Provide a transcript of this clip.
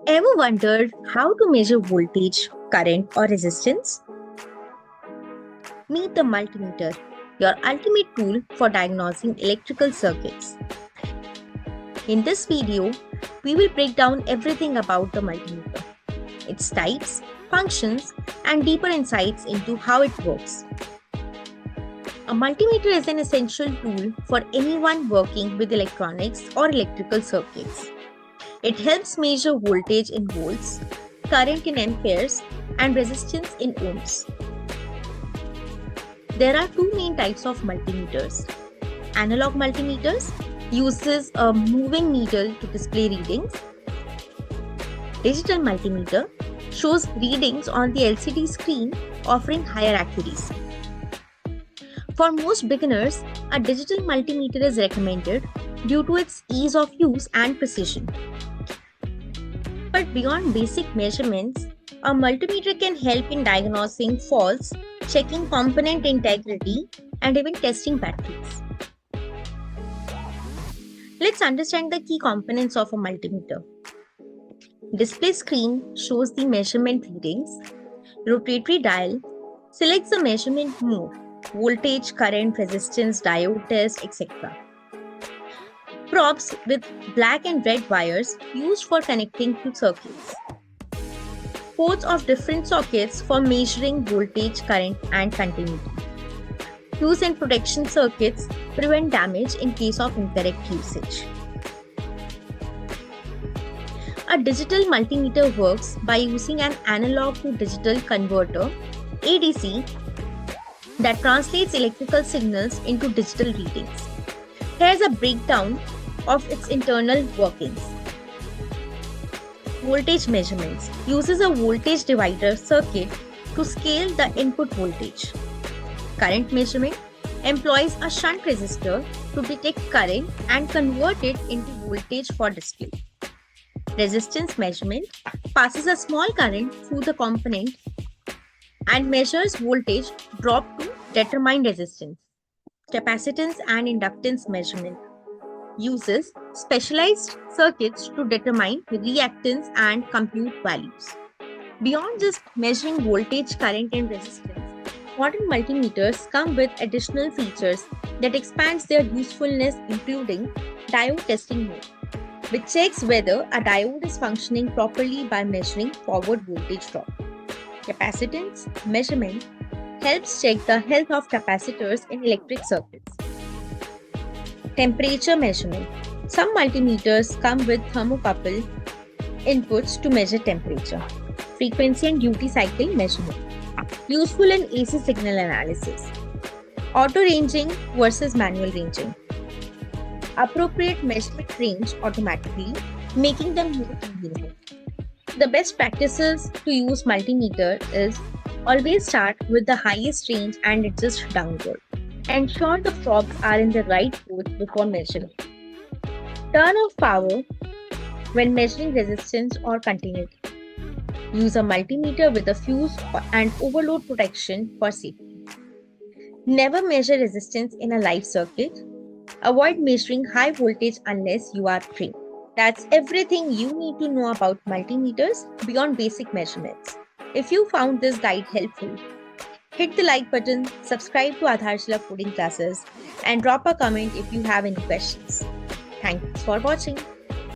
Ever wondered how to measure voltage, current, or resistance? Meet the multimeter, your ultimate tool for diagnosing electrical circuits. In this video, we will break down everything about the multimeter, its types, functions, and deeper insights into how it works. A multimeter is an essential tool for anyone working with electronics or electrical circuits. It helps measure voltage in volts, current in amperes, and resistance in ohms. There are two main types of multimeters. Analog multimeters uses a moving needle to display readings. Digital multimeter shows readings on the LCD screen, offering higher accuracy. For most beginners, a digital multimeter is recommended due to its ease of use and precision. But beyond basic measurements, a multimeter can help in diagnosing faults, checking component integrity, and even testing batteries. Let's understand the key components of a multimeter. Display screen shows the measurement readings. Rotatory dial selects the measurement mode, voltage, current, resistance, diode test, etc. Probes with black and red wires used for connecting to circuits. Ports of different sockets for measuring voltage, current, and continuity. Use in protection circuits prevent damage in case of incorrect usage. A digital multimeter works by using an analog to digital converter (ADC) that translates electrical signals into digital readings. Here's a breakdown of its internal workings. Voltage measurements uses a voltage divider circuit to scale the input voltage. Current measurement employs a shunt resistor to detect current and convert it into voltage for display. Resistance measurement passes a small current through the component and measures voltage drop to determine resistance. Capacitance and inductance measurement uses specialized circuits to determine reactance and compute values. Beyond just measuring voltage, current, and resistance, modern multimeters come with additional features that expands their usefulness, including diode testing mode, which checks whether a diode is functioning properly by measuring forward voltage drop. Capacitance measurement helps check the health of capacitors in electric circuits. Temperature measurement. Some multimeters come with thermocouple inputs to measure temperature. Frequency and duty cycle measurement. Useful in AC signal analysis. Auto ranging versus manual ranging. Appropriate measurement range automatically, making them more convenient. The best practices to use multimeter is always start with the highest range and adjust downward. Ensure the probes are in the right port before measuring. Turn off power when measuring resistance or continuity. Use a multimeter with a fuse and overload protection for safety. Never measure resistance in a live circuit. Avoid measuring high voltage unless you are trained. That's everything you need to know about multimeters beyond basic measurements. If you found this guide helpful, hit the like button, subscribe to Adharshila Coding Classes, and drop a comment if you have any questions. Thanks for watching.